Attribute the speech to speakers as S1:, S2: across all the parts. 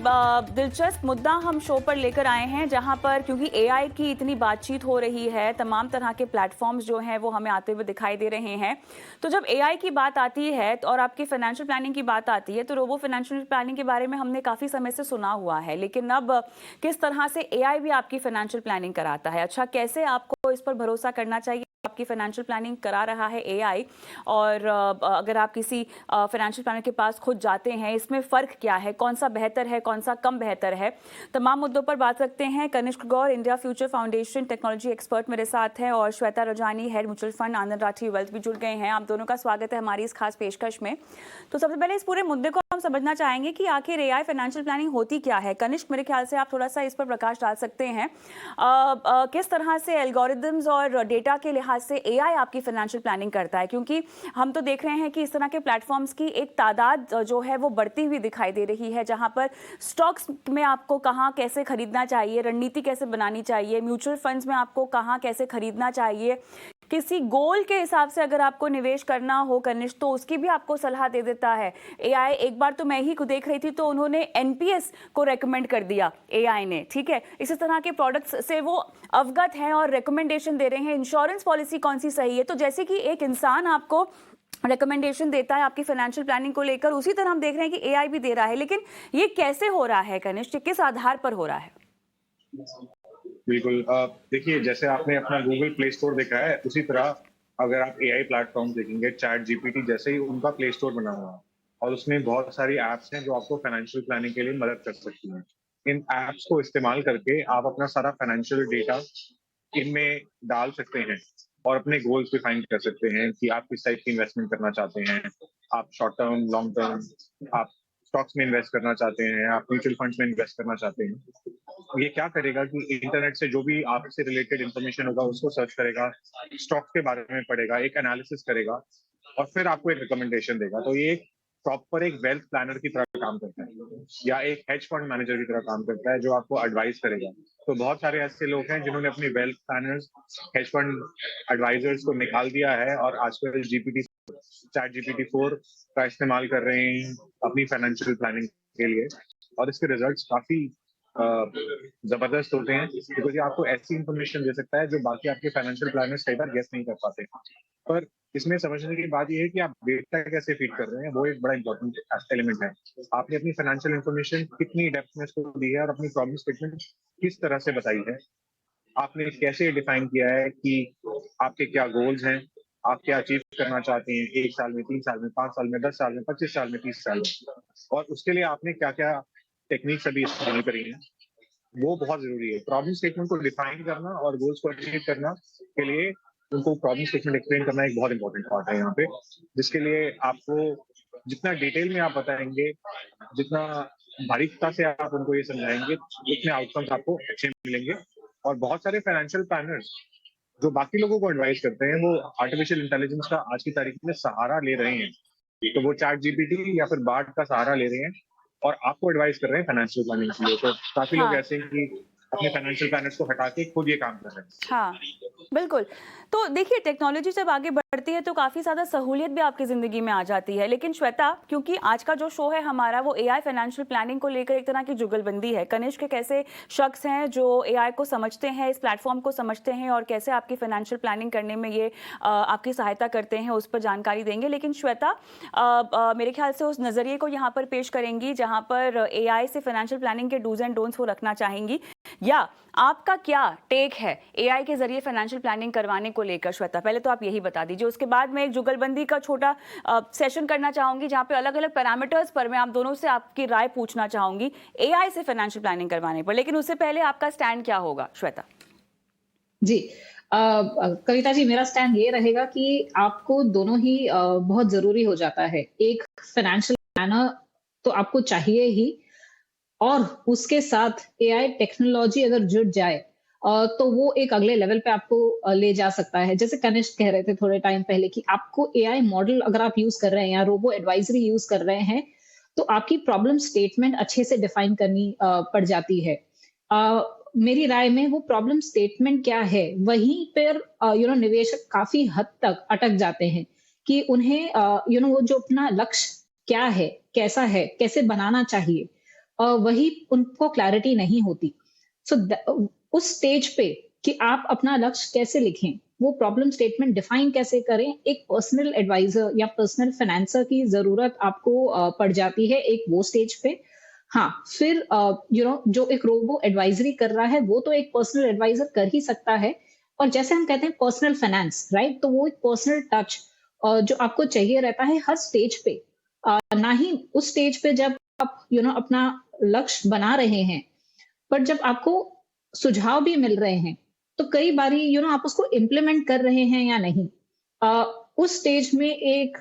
S1: दिलचस्प मुद्दा हम शो पर लेकर आए हैं, जहां पर क्योंकि एआई की इतनी बातचीत हो रही है, तमाम तरह के प्लेटफॉर्म्स जो हैं वो हमें आते हुए दिखाई दे रहे हैं। तो जब एआई की बात आती है और आपकी फाइनेंशियल प्लानिंग की बात आती है, तो रोबो फाइनेंशियल प्लानिंग के बारे में हमने काफ़ी समय से सुना हुआ है, लेकिन अब किस तरह से एआई भी आपकी फाइनेंशियल प्लानिंग कराता है? अच्छा, कैसे आपको इस पर भरोसा करना चाहिए? आपकी फाइनेंशियल प्लानिंग करा रहा है एआई, और अगर आप किसी फाइनेंशियल प्लानर के पास खुद जाते हैं, इसमें फ़र्क क्या है? कौन सा बेहतर है, कौन सा कम बेहतर है? तमाम मुद्दों पर बात रखते हैं। Kanishk Gaur, India Future Foundation technology expert मेरे साथ हैं, और Shweta Rajani, head mutual fund Anand Rathi wealth भी जुड़ गए हैं। आप दोनों का स्वागत है हमारी इस खास पेशकश में। तो सबसे पहले इस पूरे मुद्दे को हम समझना चाहेंगे कि आखिर एआई फाइनेंशियल प्लानिंग होती क्या है। कनिष्क, मेरे ख्याल से आप थोड़ा सा इस पर प्रकाश डाल सकते हैं। किस तरह से एल्गोरिदम्स और डेटा के लिहाज से एआई आपकी फाइनेंशियल प्लानिंग करता है? क्योंकि हम तो देख रहे हैं कि इस तरह के प्लेटफॉर्म्स की एक तादाद जो है वो बढ़ती हुई दिखाई दे रही है, जहां पर स्टॉक्स में आपको कहां कैसे खरीदना चाहिए, रणनीति कैसे बनानी चाहिए, म्यूचुअल फंड्स में आपको कहां कैसे खरीदना चाहिए, किसी गोल के हिसाब से अगर आपको निवेश करना हो कनिष्ठ, तो उसकी भी आपको सलाह दे देता है एआई। एक बार तो मैं ही देख रही थी, तो उन्होंने एनपीएस को रेकमेंड कर दिया एआई ने, ठीक है। इसी तरह के प्रोडक्ट्स से वो अवगत हैं और रेकमेंडेशन दे रहे हैं। इंश्योरेंस पॉलिसी कौन सी सही है, तो जैसे कि एक इंसान आपको रिकमेंडेशन देता है आपकी फाइनेंशियल प्लानिंग को लेकर, उसी तरह हम देख रहे हैं कि एआई भी दे रहा है। लेकिन ये कैसे हो रहा है कनिष्ठ, किस आधार पर हो रहा है?
S2: बिल्कुल। देखिए, जैसे आपने अपना गूगल प्ले स्टोर देखा है, उसी तरह अगर आप एआई प्लेटफॉर्म देखेंगे, चैट जीपीटी जैसे ही उनका प्ले स्टोर बना हुआ है, और उसमें बहुत सारी ऐप्स हैं जो आपको फाइनेंशियल प्लानिंग के लिए मदद कर सकती हैं। इन ऐप्स को इस्तेमाल करके आप अपना सारा फाइनेंशियल डेटा इनमें डाल सकते हैं और अपने गोल्स डिफाइन कर सकते हैं कि आप किस टाइप की इन्वेस्टमेंट करना चाहते हैं। आप शॉर्ट टर्म, लॉन्ग टर्म, आप स्टॉक्स में इन्वेस्ट करना चाहते हैं, आप म्यूचुअल फंड्स में इन्वेस्ट करना चाहते हैं। ये क्या करेगा कि इंटरनेट से जो भी आपसे रिलेटेड इन्फॉर्मेशन होगा उसको सर्च करेगा, स्टॉक्स के बारे में पढ़ेगा, एक एनालिसिस करेगा और फिर आपको एक रिकमेंडेशन देगा। तो ये प्रॉपर एक वेल्थ प्लानर की तरह काम करता है, या एक हेज फंड मैनेजर की तरह काम करता है जो आपको एडवाइस करेगा। तो बहुत सारे ऐसे लोग हैं जिन्होंने अपनी wealth planners, hedge fund advisors को निकाल दिया है और आजकल चैट जीपीटी 4 का इस्तेमाल कर रहे हैं अपनी फाइनेंशियल प्लानिंग के लिए, और इसके रिजल्ट्स काफी जबरदस्त होते हैं, क्योंकि आपको ऐसी इंफॉर्मेशन दे सकता है जो बाकी आपके फाइनेंशियल प्लानर्स कई बार गेस नहीं कर पाते। पर इसमें समझने की बात यह है कि आप डेटा कैसे फीड कर रहे हैं, वो एक बड़ा इंपॉर्टेंट एलिमेंट है। आपने अपनी फाइनेंशियल इंफॉर्मेशन कितनी डेप्थ में इसको दी है और अपनी प्रॉब्लम स्टेटमेंट किस तरह से बताई है, आपने कैसे डिफाइन किया है कि आपके क्या गोल्स हैं, आप क्या अचीव करना चाहते हैं 1 साल में, 3 साल में, 5 साल में, 10 साल में, 25 साल में, 30 साल में, और उसके लिए आपने क्या क्या टेक्निक्स अभी इस्तेमाल करी हैं, वो बहुत जरूरी है। प्रॉब्लम स्टेटमेंट को डिफाइन करना और गोल्स को अचीव करना के लिए उनको प्रॉब्लम स्टेटमेंट एक्सप्लेन करना एक बहुत इंपॉर्टेंट पार्ट है यहाँ पे, जिसके लिए आपको जितना डिटेल में आप बताएंगे, जितना बारीकता से आप उनको ये समझाएंगे, उतने आउटकम्स आपको अच्छे मिलेंगे। और बहुत सारे फाइनेंशियल प्लानर्स जो बाकी लोगों को एडवाइस करते हैं, वो आर्टिफिशियल इंटेलिजेंस का आज की तारीख में सहारा ले रहे हैं। तो वो चैट जीपीटी या फिर बार्ड का सहारा ले रहे हैं और आपको एडवाइस कर रहे हैं फाइनेंशियल प्लानिंग के लिए। तो काफी लोग
S1: हाँ,
S2: ऐसे हैं कि अपने फाइनेंशियल प्लानर्स को हटा के खुद ये काम कर रहे हैं।
S1: हाँ, बिल्कुल। तो देखिए, टेक्नोलॉजी जब आगे बढ़ती है तो काफ़ी ज़्यादा सहूलियत भी आपकी ज़िंदगी में आ जाती है। लेकिन श्वेता, क्योंकि आज का जो शो है हमारा वो एआई फाइनेंशियल प्लानिंग को लेकर एक तरह की जुगलबंदी है। कनिष्क एक ऐसे शख्स हैं जो एआई को समझते हैं, इस प्लेटफॉर्म को समझते हैं और कैसे आपकी फाइनेंशियल प्लानिंग करने में ये आपकी सहायता करते हैं, उस पर जानकारी देंगे। लेकिन श्वेता मेरे ख्याल से उस नज़रिए को यहाँ पर पेश करेंगी जहाँ पर एआई से फाइनेंशियल प्लानिंग के डूज एंड डोंट्स वो रखना चाहेंगी, या आपका क्या टेक है एआई के जरिए फाइनेंशियल प्लानिंग करवाने को लेकर? श्वेता, पहले तो आप यही बता दीजिए, उसके बाद मैं एक जुगलबंदी का छोटा सेशन करना चाहूंगी जहां पे अलग अलग पैरामीटर्स पर मैं आप दोनों से आपकी राय पूछना चाहूंगी एआई से फाइनेंशियल प्लानिंग करवाने पर। लेकिन उससे पहले आपका स्टैंड क्या होगा श्वेता?
S3: जी। कविता जी, मेरा स्टैंड ये रहेगा कि आपको दोनों ही बहुत ज़रूरी हो जाता है। एक फाइनेंशियल प्लानर तो आपको चाहिए ही, और उसके साथ एआई टेक्नोलॉजी अगर जुड़ जाए तो वो एक अगले लेवल पे आपको ले जा सकता है। जैसे कनिष्क कह रहे थे थोड़े टाइम पहले कि आपको एआई मॉडल अगर आप यूज़ कर रहे हैं या रोबो एडवाइजरी यूज़ कर रहे हैं, तो आपकी प्रॉब्लम स्टेटमेंट अच्छे से डिफाइन करनी पड़ जाती है। अ, मेरी राय में वो प्रॉब्लम स्टेटमेंट क्या है, वहीं पर निवेशक काफ़ी हद तक अटक जाते हैं कि उन्हें वो जो अपना लक्ष्य क्या है, कैसा है, कैसे बनाना चाहिए, वही उनको क्लैरिटी नहीं होती। सो उस स्टेज पे कि आप अपना लक्ष्य कैसे लिखें, वो प्रॉब्लम स्टेटमेंट डिफाइन कैसे करें, एक पर्सनल एडवाइजर या पर्सनल फाइनेंसर की जरूरत आपको पड़ जाती है एक वो स्टेज पे। हाँ, फिर जो एक रोबो एडवाइजरी कर रहा है वो तो एक पर्सनल एडवाइजर कर ही सकता है। और जैसे हम कहते हैं पर्सनल फाइनेंस, राइट, तो वो एक पर्सनल टच जो आपको चाहिए रहता है हर स्टेज पे। ना ही उस स्टेज पे जब आप अपना लक्ष्य बना रहे हैं, बट जब आपको सुझाव भी मिल रहे हैं, तो कई बारी आप उसको इम्प्लीमेंट कर रहे हैं या नहीं। अ, उस स्टेज में एक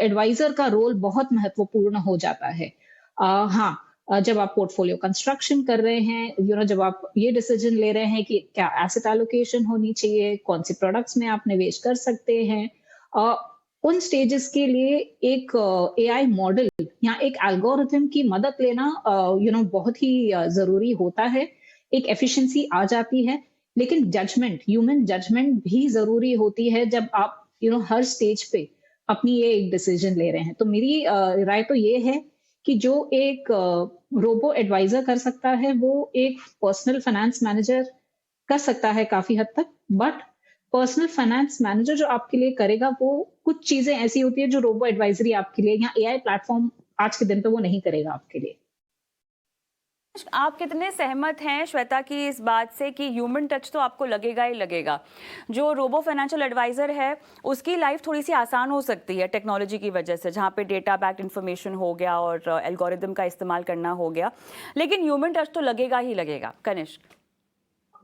S3: एडवाइजर का रोल बहुत महत्वपूर्ण हो जाता है। हाँ, जब आप पोर्टफोलियो कंस्ट्रक्शन कर रहे हैं, जब आप ये डिसीजन ले रहे हैं कि क्या एसेट एलोकेशन होनी चाहिए, कौन से प्रोडक्ट्स में आप निवेश कर सकते हैं, अ, उन स्टेजेस के लिए एक एआई मॉडल या एक एल्गोरिथम की मदद लेना बहुत ही जरूरी होता है। एक एफिशिएंसी आ जाती है, लेकिन जजमेंट, ह्यूमन जजमेंट भी जरूरी होती है जब आप हर स्टेज पे अपनी ये एक डिसीजन ले रहे हैं। तो मेरी राय तो ये है कि जो एक रोबो एडवाइजर कर सकता है वो एक पर्सनल फाइनेंस मैनेजर कर सकता है काफी हद तक। बट पर्सनल फाइनेंस मैनेजर जो आपके लिए करेगा वो कुछ चीजें ऐसी होती है जो रोबो एडवाइजरी आपके लिए या एआई प्लेटफॉर्म आज के दिन पे वो नहीं करेगा आपके लिए।
S1: आप कितने सहमत हैं श्वेता की इस बात से कि ह्यूमन टच तो आपको लगेगा ही लगेगा? जो रोबो फाइनेंशियल एडवाइजर है उसकी लाइफ थोड़ी सी आसान हो सकती है टेक्नोलॉजी की वजह से, जहाँ पे डेटा बैक्ड इन्फॉर्मेशन हो गया और एल्गोरिदम का इस्तेमाल करना हो गया, लेकिन ह्यूमन टच तो लगेगा ही लगेगा। कनिष्क?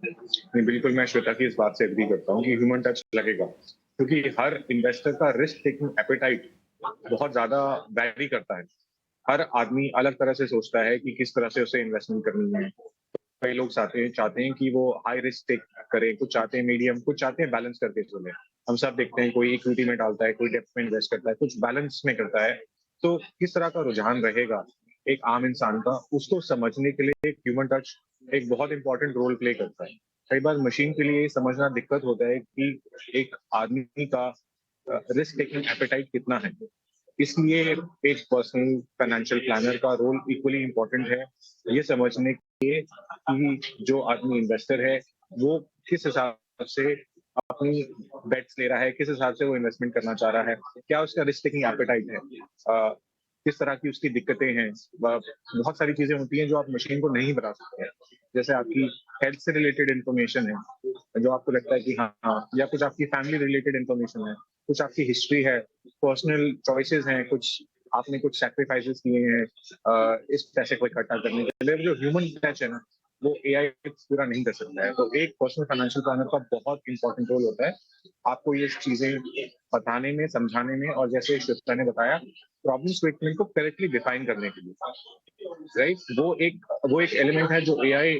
S2: नहीं, बिल्कुल मैं श्वेता की इस बात से एग्री करता हूँ कि ह्यूमन टच लगेगा, क्योंकि हर इन्वेस्टर का रिस्क टेकिंग एपेटाइट बहुत ज्यादा वैरी करता है। हर आदमी अलग तरह से सोचता है कि किस तरह से उसे इन्वेस्टमेंट करनी है। कई लोग चाहते हैं कि वो हाई रिस्क टेक करें, कुछ चाहते हैं मीडियम, कुछ चाहते हैं बैलेंस करके चले। हम सब देखते हैं, कोई इक्विटी में डालता है, कोई डेप्थ में इन्वेस्ट करता है, कुछ बैलेंस में करता है। तो किस तरह का रुझान रहेगा एक आम इंसान का, उसको समझने के लिए एक ह्यूमन टच एक बहुत इंपॉर्टेंट रोल प्ले करता है। कई बार मशीन के लिए समझना दिक्कत होता है कि एक आदमी का रिस्क टेकिंग एपेटाइट कितना है। इसलिए एक पर्सनल फाइनेंशियल प्लानर का रोल इक्वली इम्पोर्टेंट है, ये समझने के लिए कि जो आदमी इन्वेस्टर है वो किस हिसाब से अपनी बेट्स ले रहा है, किस हिसाब से वो इन्वेस्टमेंट करना चाह रहा है, क्या उसका रिस्क टेकिंग एपेटाइट है, किस तरह की उसकी दिक्कतें हैं। बहुत सारी चीजें होती हैं जो आप मशीन को नहीं बता सकते हैं। जैसे आपकी हेल्थ से रिलेटेड इन्फॉर्मेशन है जो आपको लगता है कि हाँ, या कुछ आपकी फैमिली रिलेटेड इन्फॉर्मेशन है, कुछ आपकी हिस्ट्री है, पर्सनल चॉइसेस हैं, कुछ आपने कुछ सैक्रिफाइसेस किए हैं इस पैसे को इकट्ठा करने के लिए। जो ह्यूमन टच है ना, वो एआई पूरा नहीं कर सकता है। तो एक पर्सनल फाइनेंशियल प्लानर का बहुत इंपॉर्टेंट रोल होता है आपको ये चीजें बताने में, समझाने में, और जैसे श्वेता ने बताया प्रॉब्लम स्टेटमेंट को करेक्टली डिफाइन करने के लिए, राइट। वो एक एलिमेंट है जो एआई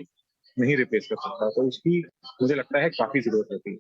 S2: नहीं रिप्लेस कर सकता, तो उसकी मुझे लगता है काफी जरूरत होती है।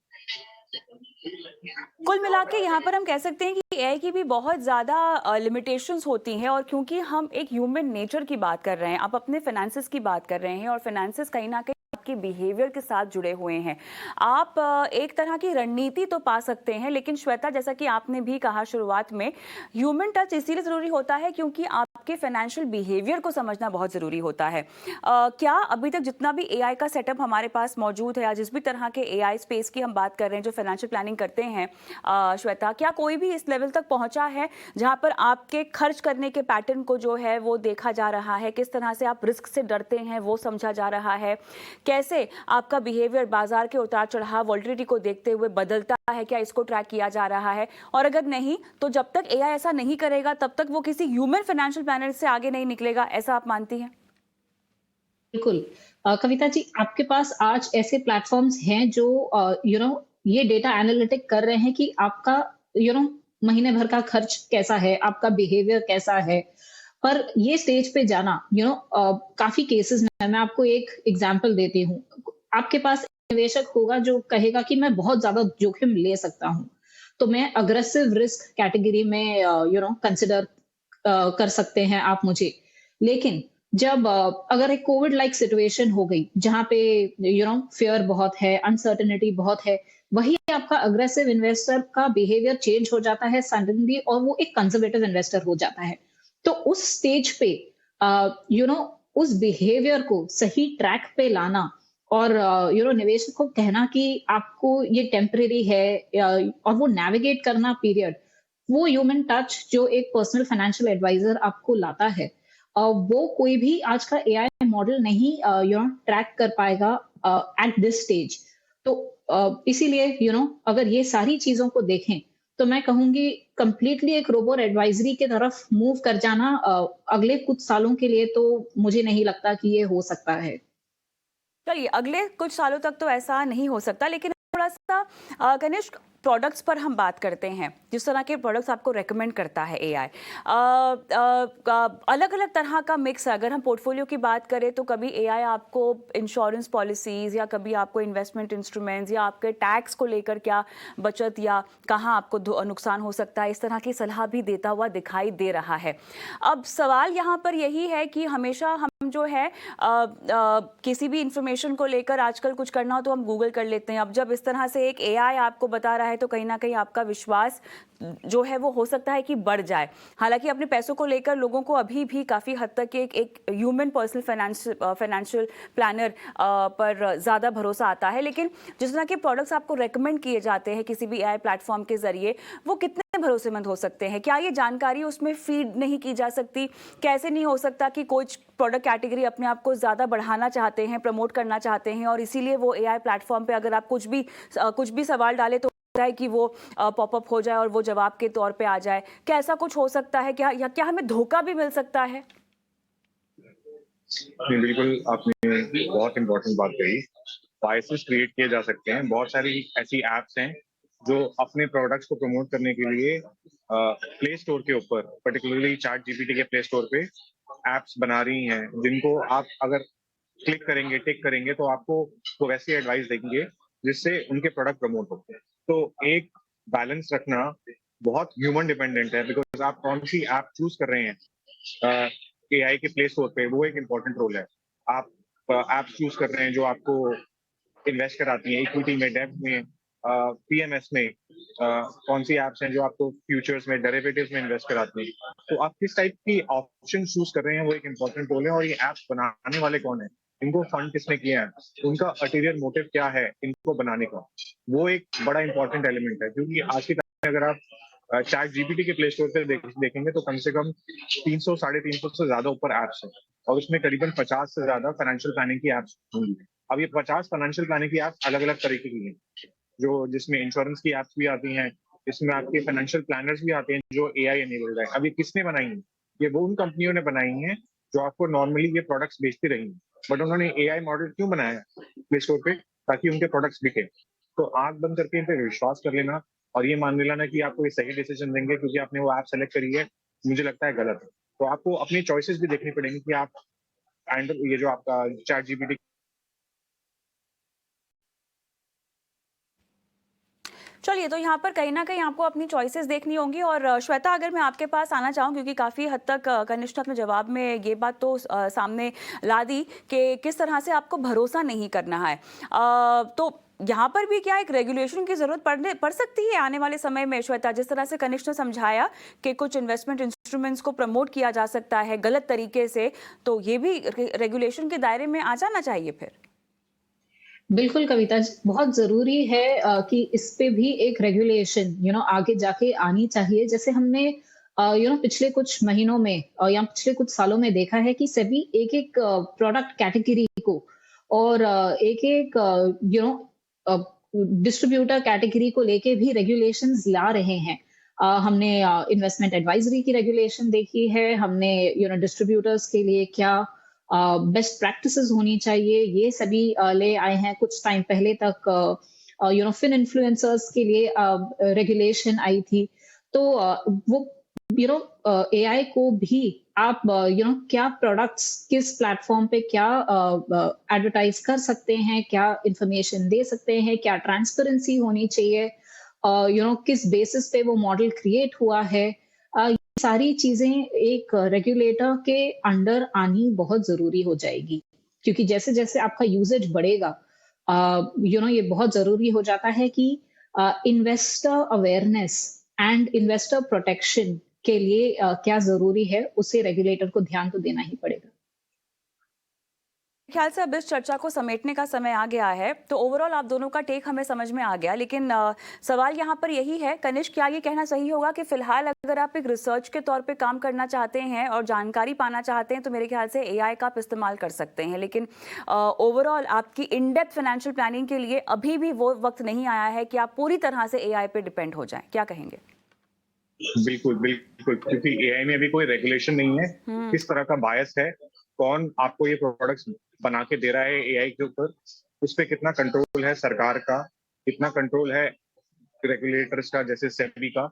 S1: कुल मिला के यहाँ पर हम कह सकते हैं कि एआई की भी बहुत ज़्यादा लिमिटेशंस होती हैं, और क्योंकि हम एक ह्यूमन नेचर की बात कर रहे हैं, आप अपने फाइनेंसेस की बात कर रहे हैं, और फाइनेंसेस कहीं ना कहीं आपके बिहेवियर के साथ जुड़े हुए हैं। आप एक तरह की रणनीति तो पा सकते हैं, लेकिन श्वेता, जैसा कि आपने भी कहा शुरुआत में, ह्यूमन टच इसीलिए ज़रूरी होता है क्योंकि आपके फाइनेंशियल बिहेवियर को समझना बहुत ज़रूरी होता है। क्या अभी तक जितना भी एआई का सेटअप हमारे पास मौजूद है, या जिस भी तरह के एआई स्पेस की हम बात कर रहे हैं जो फाइनेंशियल प्लानिंग करते हैं, श्वेता, क्या कोई भी इस लेवल तक पहुंचा है जहां पर आपके खर्च करने के पैटर्न को जो है वो देखा जा रहा है, किस तरह से आप रिस्क से डरते हैं वो समझा जा रहा है, कैसे आपका बिहेवियर बाजार के उतार चढ़ाव, वॉलेटिलिटी को देखते हुए बदलता है, क्या इसको ट्रैक किया जा रहा है? और अगर नहीं, तो जब तक एआई ऐसा नहीं करेगा तब तक वो किसी ह्यूमन फाइनेंशियल प्लानर से आगे नहीं निकलेगा, ऐसा आप मानती हैं?
S3: बिल्कुल। कविता जी, आपके पास आज ऐसे प्लेटफॉर्म्स हैं जो ये डेटा एनालिटिक कर रहे हैं कि आपका महीने भर का खर्च कैसा है, आपका बिहेवियर कैसा है। पर ये स्टेज पे जाना काफी केसेस में, मैं आपको एक एग्जांपल देती हूँ। आपके पास निवेशक होगा जो कहेगा कि मैं बहुत ज्यादा जोखिम ले सकता हूँ, तो मैं अग्रेसिव रिस्क कैटेगरी में कंसिडर कर सकते हैं आप मुझे। लेकिन जब अगर एक कोविड लाइक सिचुएशन हो गई जहां पे फियर बहुत है, अनसर्टेनिटी बहुत है, वही आपका अग्रेसिव इन्वेस्टर का बिहेवियर चेंज हो जाता है सडनली, और वो एक कंजर्वेटिव इन्वेस्टर हो जाता है। तो उस स्टेज पे उस बिहेवियर को सही ट्रैक पे लाना और निवेशक को कहना कि आपको ये टेम्परेरी है और वो नेविगेट करना पीरियड, वो ह्यूमन टच जो एक पर्सनल फाइनेंशियल एडवाइजर आपको लाता है, वो कोई भी आज का एआई मॉडल नहीं ट्रैक कर पाएगा एट दिस स्टेज। तो इसीलिए अगर ये सारी चीजों को देखें तो मैं कहूंगी कंप्लीटली एक रोबो एडवाइजरी के तरफ मूव कर जाना अगले कुछ सालों के लिए तो मुझे नहीं लगता कि ये हो सकता है।
S1: चलिए, अगले कुछ सालों तक तो ऐसा नहीं हो सकता, लेकिन थोड़ा सा कनिष्क, प्रोडक्ट्स पर हम बात करते हैं। जिस तरह के प्रोडक्ट्स आपको रेकमेंड करता है एआई, अलग अलग तरह का मिक्स है। अगर हम पोर्टफोलियो की बात करें तो कभी एआई आपको इंश्योरेंस पॉलिसीज, या कभी आपको इन्वेस्टमेंट इंस्ट्रूमेंट्स, या आपके टैक्स को लेकर क्या बचत या कहाँ आपको नुकसान हो सकता है, इस तरह की सलाह भी देता हुआ दिखाई दे रहा है। अब सवाल यहाँ पर यही है कि हमेशा हम जो है किसी भी इंफॉर्मेशन को लेकर आजकल कुछ करना हो तो हम गूगल कर लेते हैं। अब जब इस तरह से एक एआई आपको बता रहा है तो कहीं ना कहीं आपका विश्वास जो है वो हो सकता है कि बढ़ जाए। हालांकि अपने पैसों को लेकर लोगों को अभी भी काफ़ी हद तक एक ह्यूमन पर्सनल फाइनेंशियल प्लानर पर ज़्यादा भरोसा आता है, लेकिन जिस तरह के प्रोडक्ट्स आपको रेकमेंड किए जाते हैं किसी भी एआई प्लेटफॉर्म के जरिए, वो कितने भरोसेमंद हो सकते हैं? क्या ये जानकारी उसमें फीड नहीं की जा सकती? कैसे नहीं हो सकता कि कोई प्रोडक्ट कैटेगरी अपने आप को ज़्यादा बढ़ाना चाहते हैं, प्रमोट करना चाहते हैं, और इसीलिए वो एआई प्लेटफॉर्म पे अगर आप कुछ भी सवाल डालें तो है कि वो पॉपअप हो जाए और वो जवाब के तौर पे आ जाए? क्या ऐसा कुछ हो सकता है क्या, या क्या हमें धोखा भी मिल सकता है?
S2: नहीं, बिल्कुल आपने बहुत इंपॉर्टेंट बात कही। बायसेस क्रिएट किए जा सकते हैं। बहुत सारी ऐसी एप्स हैं जो अपने प्रोडक्ट्स को प्रमोट करने के लिए प्ले स्टोर के ऊपर, पर्टिकुलरली चैट जीपीटी के प्ले स्टोर पे एप्स बना रही हैं, जिनको आप अगर क्लिक करेंगे, टिक करेंगे तो आपको वो वैसी एडवाइस देंगे जिससे उनके प्रोडक्ट प्रमोट होते हैं। तो एक बैलेंस रखना बहुत ह्यूमन डिपेंडेंट है, बिकॉज आप कौन सी ऐप चूज कर रहे हैं एआई के प्ले स्टोर पे, वो एक इम्पोर्टेंट रोल है। आप ऐप चूज कर रहे हैं जो आपको इन्वेस्ट कराती हैं इक्विटी में, डेब्ट में, पीएमएस में, कौन सी एप्स हैं जो आपको फ्यूचर्स में, डेरिवेटिव्स में इन्वेस्ट कराती हैं। तो आप किस टाइप की ऑप्शन चूज कर रहे हैं वो एक इम्पोर्टेंट रोल है। और ये एप्स बनाने वाले कौन है, इनको फंड किसने किया है, उनका अल्टीरियर मोटिव क्या है इनको बनाने का, वो एक बड़ा इंपॉर्टेंट एलिमेंट है। क्योंकि आज के टाइम में अगर आप चैट जीपीटी के प्ले स्टोर पे देखेंगे तो कम से कम 300 350 से ज्यादा ऊपर एप्स हैं, और उसमें करीबन 50 से ज्यादा फाइनेंशियल प्लानिंग की एप्स होंगी। अब ये 50 फाइनेंशियल प्लानिंग की एप्स अलग अलग तरीके की हैं, जो जिसमें इंश्योरेंस की एप्स भी आती हैं, इसमें आपके फाइनेंशियल प्लानर्स भी आते हैं जो एआई एनेबल्ड है। अब ये किसने बनाई है? ये वो उन कंपनियों ने बनाई हैं जो आपको नॉर्मली ये प्रोडक्ट्स बेचती रही हैं, बट उन्होंने एआई मॉडल क्यों बनाया प्ले स्टोर पे? ताकि उनके प्रोडक्ट्स बिके। तो आंख बंद करके इन पे विश्वास कर लेना और ये मान लेना कि आपको ये सही डिसीजन देंगे क्योंकि आपने वो ऐप सेलेक्ट करी है, मुझे लगता है गलत है। तो आपको अपनी चॉइसेस भी देखनी पड़ेंगी कि आप एंड ये जो आपका चैट जीपीटी।
S1: चलिए, तो यहाँ पर कहीं ना कहीं आपको अपनी चॉइसेस देखनी होंगी। और श्वेता, अगर मैं आपके पास आना चाहूँ, क्योंकि काफ़ी हद तक कनिष्ठ अपने जवाब में ये बात तो सामने ला दी कि किस तरह से आपको भरोसा नहीं करना है, तो यहाँ पर भी क्या एक रेगुलेशन की जरूरत पड़ सकती है आने वाले समय में? श्वेता, जिस तरह से कनिष्ठ ने समझाया कि कुछ इन्वेस्टमेंट इंस्ट्रूमेंट्स को प्रमोट किया जा सकता है गलत तरीके से, तो ये भी रेगुलेशन के दायरे में आ जाना चाहिए फिर?
S3: बिल्कुल कविता जी, बहुत जरूरी है कि इस पे भी एक रेगुलेशन आगे जाके आनी चाहिए। जैसे हमने पिछले कुछ महीनों में या पिछले कुछ सालों में देखा है कि सभी एक एक प्रोडक्ट कैटेगरी को और एक एक डिस्ट्रीब्यूटर कैटेगरी को लेके भी रेगुलेशंस ला रहे हैं। हमने इन्वेस्टमेंट एडवाइजरी की रेगुलेशन देखी है, हमने डिस्ट्रीब्यूटर्स के लिए क्या बेस्ट प्रैक्टिसेस होनी चाहिए, ये सभी ले आए हैं। कुछ टाइम पहले तक फिन इन्फ्लुएंसर्स के लिए रेगुलेशन आई थी। तो वो एआई को भी आप क्या प्रोडक्ट्स किस प्लेटफॉर्म पे क्या एडवर्टाइज कर सकते हैं, क्या इंफॉर्मेशन दे सकते हैं, क्या ट्रांसपेरेंसी होनी चाहिए, किस बेसिस पे वो मॉडल क्रिएट हुआ है, सारी चीजें एक रेगुलेटर के अंडर आनी बहुत जरूरी हो जाएगी। क्योंकि जैसे जैसे आपका यूजेज बढ़ेगा, ये बहुत जरूरी हो जाता है कि investor awareness and investor protection के लिए क्या जरूरी है, उसे रेगुलेटर को ध्यान तो देना ही पड़ेगा।
S1: ख्याल से अब इस चर्चा को समेटने का समय आ गया है। तो ओवरऑल आप दोनों का टेक हमें समझ में आ गया, लेकिन सवाल यहाँ पर यही है कनिष्क, क्या ये कहना सही होगा कि फिलहाल अगर आप एक रिसर्च के तौर पे काम करना चाहते हैं और जानकारी पाना चाहते हैं तो मेरे ख्याल से एआई का आप इस्तेमाल कर सकते हैं, लेकिन ओवरऑल आपकी इन डेप्थ फाइनेंशियल प्लानिंग के लिए अभी भी वो वक्त नहीं आया है कि आप पूरी तरह से एआई पे डिपेंड हो जाएं? क्या कहेंगे?
S2: बिल्कुल बिल्कुल, क्योंकि एआई में अभी कोई रेगुलेशन नहीं है, किस तरह का बायस है, कौन आपको ये प्रोडक्ट्स बना के दे रहा है एआई के ऊपर, उस पर कितना कंट्रोल है सरकार का, कितना कंट्रोल है रेगुलेटर्स का जैसे सेबी का,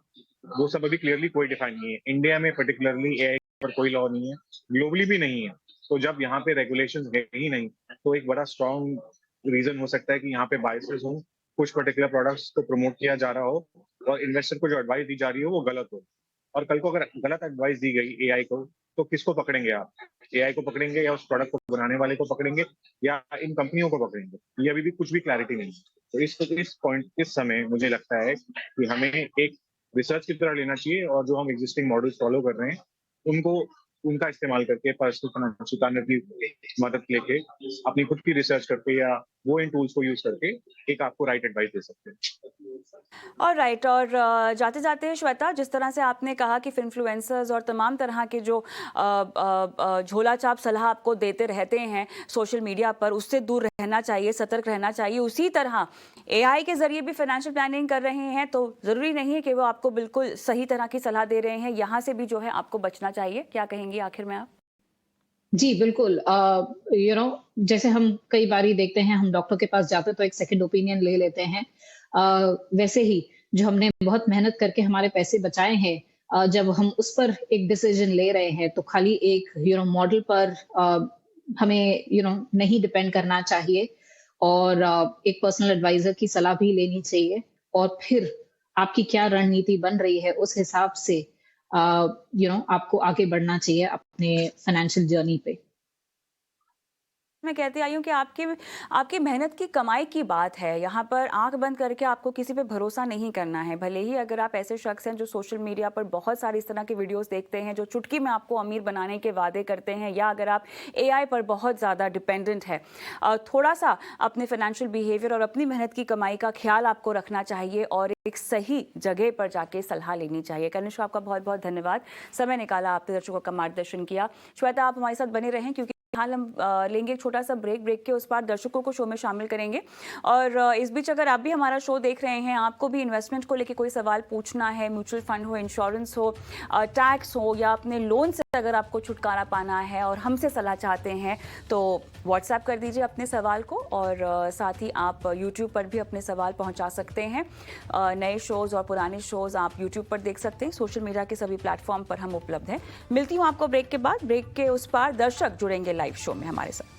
S2: वो सब अभी क्लियरली कोई डिफाइन नहीं है। इंडिया में पर्टिकुलरली एआई पर कोई लॉ नहीं है, ग्लोबली भी नहीं है। तो जब यहाँ पे रेगुलेशन है ही नहीं, तो एक बड़ा स्ट्रॉन्ग रीजन हो सकता है कि यहाँ पे बायसेस हो, कुछ पर्टिकुलर प्रोडक्ट्स को प्रमोट किया जा रहा हो और इन्वेस्टर को जो एडवाइस दी जा रही हो वो गलत हो। और कल को अगर गलत एडवाइस दी गई एआई को, तो किसको पकड़ेंगे आप? एआई को पकड़ेंगे या उस प्रोडक्ट को बनाने वाले को पकड़ेंगे या इन कंपनियों को पकड़ेंगे? ये अभी भी कुछ भी क्लैरिटी नहीं है। तो इस समय मुझे लगता है कि हमें एक रिसर्च की तरह लेना चाहिए और जो हम एग्जिस्टिंग मॉडल्स फॉलो कर रहे हैं उनको उनका इस्तेमाल करके पर्सनल फाइनेंशियल प्लानर की मदद लेके अपनी खुद की रिसर्च करके या वो इन टूल्स को यूज करके एक आपको राइट एडवाइस दे सकते हैं।
S1: और राइट, और जाते जाते श्वेता, जिस तरह से आपने कहा कि इन्फ्लुएंसर्स और तमाम तरह के जो झोला छाप सलाह आपको देते रहते हैं सोशल मीडिया पर, उससे दूर रहना चाहिए, सतर्क रहना चाहिए। उसी तरह एआई के जरिए भी फाइनेंशियल प्लानिंग कर रहे हैं तो ज़रूरी नहीं है कि वो आपको बिल्कुल सही तरह की सलाह दे रहे हैं, यहाँ से भी जो है आपको बचना चाहिए। क्या कहेंगी आखिर में आप?
S3: जी, बिल्कुल। जैसे हम कई बारी देखते हैं, हम डॉक्टर के पास जाते हैं तो एक सेकंड ओपिनियन ले लेते हैं। वैसे ही जो हमने बहुत मेहनत करके हमारे पैसे बचाए हैं, जब हम उस पर एक डिसीजन ले रहे हैं तो खाली एक मॉडल पर हमें नहीं डिपेंड करना चाहिए और एक पर्सनल एडवाइजर की सलाह भी लेनी चाहिए और फिर आपकी क्या रणनीति बन रही है उस हिसाब से आपको आगे बढ़ना चाहिए अपने फाइनेंशियल जर्नी पे।
S1: मैं कहती आई हूँ कि आपकी मेहनत की कमाई की बात है। यहाँ पर आंख बंद करके आपको किसी पे भरोसा नहीं करना है। भले ही अगर आप ऐसे शख्स हैं जो सोशल मीडिया पर बहुत सारी इस तरह की वीडियोस देखते हैं जो चुटकी में आपको अमीर बनाने के वादे करते हैं, या अगर आप एआई पर बहुत ज़्यादा डिपेंडेंट है, थोड़ा सा अपने फाइनेंशियल बिहेवियर और अपनी मेहनत की कमाई का ख्याल आपको रखना चाहिए और एक सही जगह पर जाके सलाह लेनी चाहिए। कनिष्क, आपका बहुत बहुत धन्यवाद, समय निकाला, आपने दर्शकों का मार्गदर्शन किया। श्वेता, आप हमारे साथ बने रहें क्योंकि हाल हम लेंगे एक छोटा सा ब्रेक के उस पार दर्शकों को शो में शामिल करेंगे। और इस बीच अगर आप भी हमारा शो देख रहे हैं, आपको भी इन्वेस्टमेंट को लेके कोई सवाल पूछना है, म्यूचुअल फंड हो, इंश्योरेंस हो, टैक्स हो, या अपने लोन से अगर आपको छुटकारा पाना है और हमसे सलाह चाहते हैं तो व्हाट्सएप कर दीजिए अपने सवाल को। और साथ ही आप यूट्यूब पर भी अपने सवाल पहुंचा सकते हैं। नए शोज़ और पुराने शोज़ आप यूट्यूब पर देख सकते हैं। सोशल मीडिया के सभी प्लेटफॉर्म पर हम उपलब्ध हैं। मिलती हूँ आपको ब्रेक के बाद। ब्रेक के उस पार दर्शक जुड़ेंगे लाइव शो में हमारे साथ।